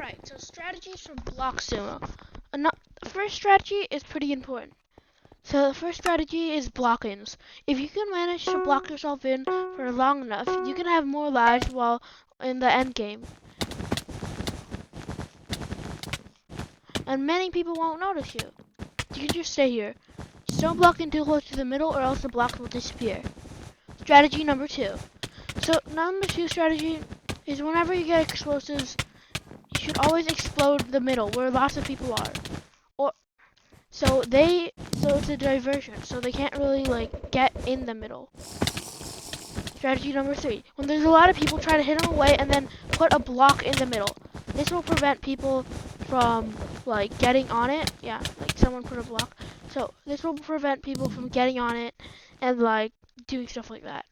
Alright, so strategies for block sumo. The first strategy is pretty important. So the first strategy is block-ins. If you can manage to block yourself in for long enough, you can have more lives while in the end game. And many people won't notice you. You can just stay here. Just don't block in too close to the middle or else the blocks will disappear. Strategy number 2. So number 2 strategy is whenever you get explosives, you should always explode the middle where lots of people are. So it's a diversion, so they can't really like get in the middle. Strategy number 3. When there's a lot of people, try to hit them away and then put a block in the middle. This will prevent people from like getting on it. Yeah, like someone put a block. So this will prevent people from getting on it and like doing stuff like that.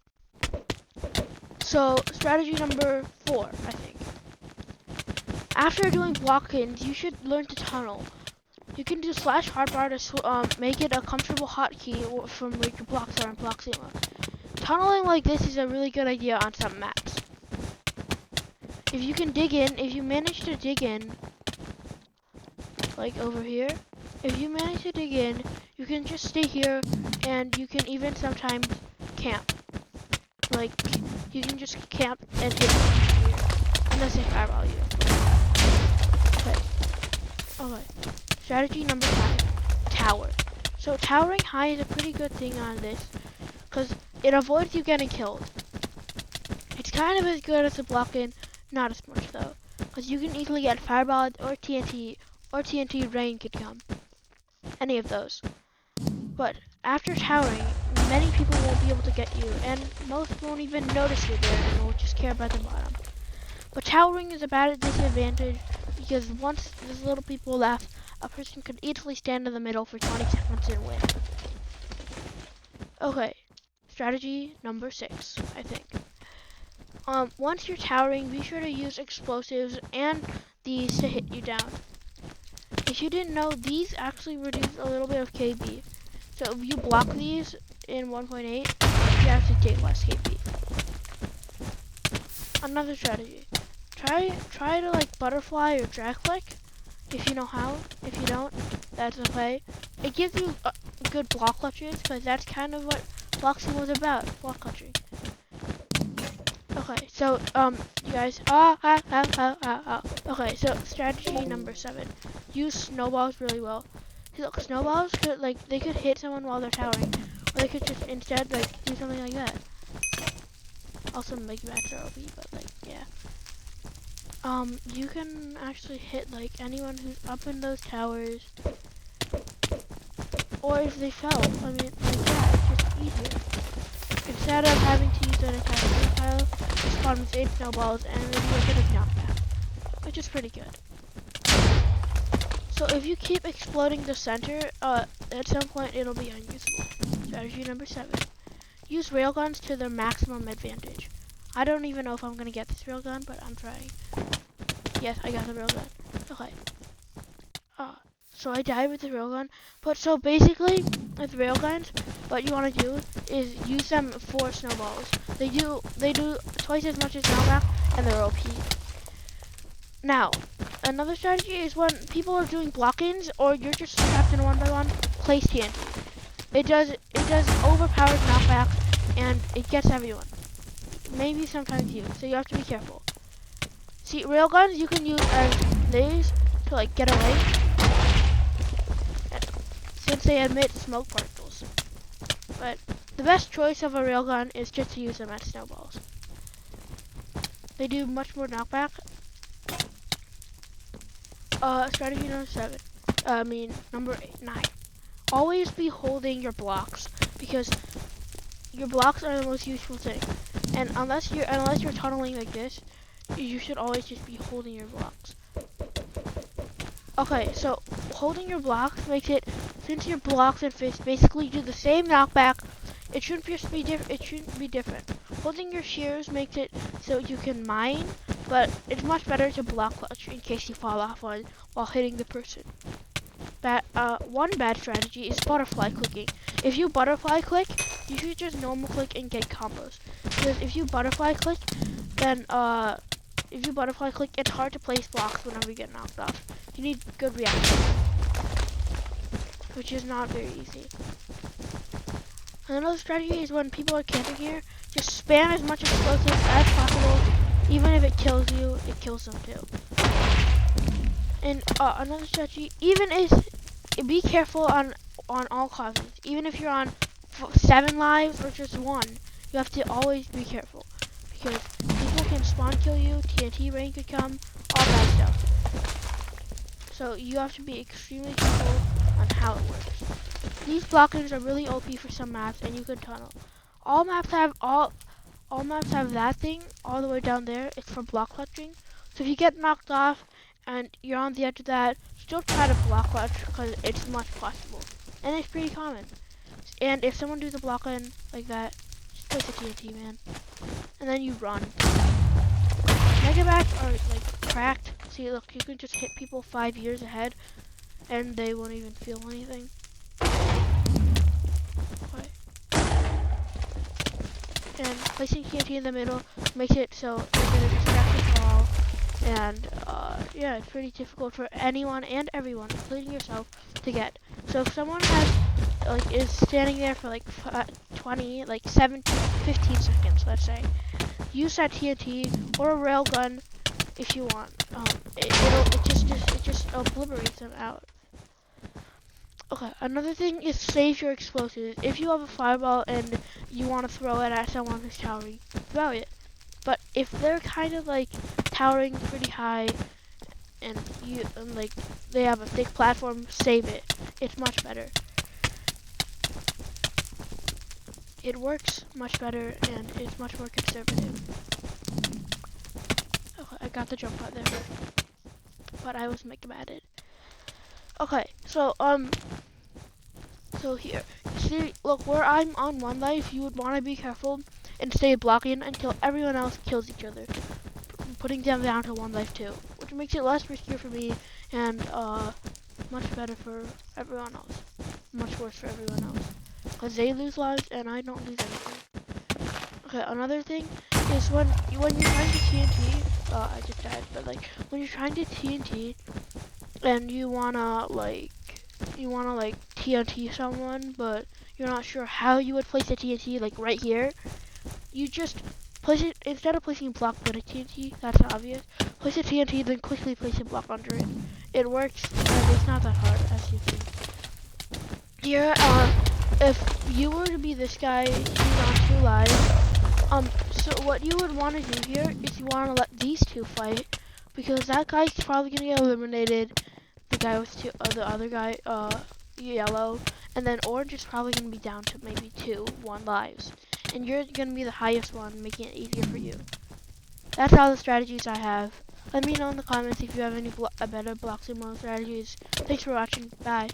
So strategy number 4, I think. After doing block-ins, you should learn to tunnel. You can do slash hotbar to make it a comfortable hotkey from where your blocks are in block sumo. Tunneling like this is a really good idea on some maps. If you can dig in, if you manage to dig in, like over here, if you manage to dig in, you can just stay here and you can even sometimes camp. Like, you can just camp and hit here, unless they fireball you. Okay. Strategy number 5, tower. So towering high is a pretty good thing on this, because it avoids you getting killed. It's kind of as good as a block-in, not as much though, because you can easily get fireballed or TNT rain could come. Any of those. But after towering, many people won't be able to get you, and most won't even notice you're there and will just care about the bottom. But towering is a bad disadvantage, because once there's little people left, a person could easily stand in the middle for 20 seconds and win. Okay, strategy number 6, I think. Once you're towering, be sure to use explosives and these to hit you down. If you didn't know, these actually reduce a little bit of KB. So if you block these in 1.8, you actually take less KB. Another strategy. Try to like butterfly or drag click. If you know how. If you don't, that's okay. It gives you good block clutches, because that's kind of what block sumo was about, block clutching. Okay, so, you guys, okay, so strategy number 7. Use snowballs really well. See, look, snowballs they could hit someone while they're towering, or they could just instead, like, do something like that. Also, make match OP, but, like, yeah. You can actually hit, like, anyone who's up in those towers, or if they fell, I mean, like that, it's just easier. Instead of having to use an entire projectile, just spawn with 8 snowballs and then do a bit of knockback, which is pretty good. So if you keep exploding the center, at some point it'll be unusable. Strategy number 7. Use railguns to their maximum advantage. I don't even know if I'm gonna get this railgun, but I'm trying. Yes, I got the railgun. Okay. So I died with the railgun. But so basically, with railguns, what you want to do is use them for snowballs. They do twice as much as knockback, and they're OP. Now, another strategy is when people are doing block-ins, or you're just trapped in a 1v1, place TNT. It does overpowered knockback, and it gets everyone. Maybe sometimes you, so you have to be careful. See, railguns you can use as these to like get away, since they emit smoke particles. But the best choice of a railgun is just to use them as snowballs. They do much more knockback. Strategy number 9. Always be holding your blocks, because your blocks are the most useful thing. And unless you're tunneling like this, you should always just be holding your blocks. Okay, so holding your blocks makes it, since your blocks and fists basically do the same knockback, it shouldn't be different. Holding your shears makes it so you can mine, but it's much better to block clutch in case you fall off one while hitting the person. One bad strategy is butterfly clicking. If you butterfly click, you should just normal click and get combos. Because if you butterfly click, then if you butterfly click, it's hard to place blocks whenever you get knocked off. You need good reaction, which is not very easy. And another strategy is when people are camping here, just spam as much explosives as possible. Even if it kills you, it kills them too. And another strategy, even is be careful on all causes. Even if you're on 7 lives or just 1, you have to always be careful because people can spawn kill you, TNT rain could come, all that stuff. So you have to be extremely careful on how it works. These blockings are really OP for some maps, and you can tunnel. All maps have that thing all the way down there. It's for block clutching. So if you get knocked off and you're on the edge of that, still try to block clutch because it's much possible. And it's pretty common. And if someone does a block in like that, just place a TNT, man. And then you run. Megabats are like cracked. See, look, you can just hit people 5 years ahead and they won't even feel anything. Okay. And placing TNT in the middle makes it so you're gonna distract us all. And yeah, it's pretty difficult for anyone and everyone, including yourself, to get. So if someone is standing there for like 20, like 7 to 15 seconds, let's say, use that TNT or a railgun if you want. It just obliterates them out. Okay, another thing is save your explosives. If you have a fireball and you want to throw it at someone who's towering, throw it. But if they're kind of like towering pretty high and like they have a thick platform, save it. It's much better. It works much better and it's much more conservative. Okay, I got the jump out there, but I was mega mad. Okay, so here, see, look, where I'm on 1 life, you would want to be careful and stay blocking until everyone else kills each other, putting them down to 1 life too, which makes it less riskier for me and much better for everyone else, much worse for everyone else, because they lose lives and I don't lose anything. Okay, another thing is when you're trying to TNT, I just died, but like when you're trying to TNT and you wanna TNT someone, but you're not sure how you would place a TNT, like right here, you just place it, instead of placing a block with a TNT, that's obvious, place a TNT, then quickly place a block under it. It works, and it's not that hard, as you think. Here, if you were to be this guy, he's on 2 lives, so what you would want to do here is you want to let these 2 fight, because that guy's probably going to get eliminated, the guy with the other guy, yellow, and then orange is probably going to be down to maybe 1 lives. And you're going to be the highest one, making it easier for you. That's all the strategies I have. Let me know in the comments if you have any better block sumo strategies. Thanks for watching. Bye.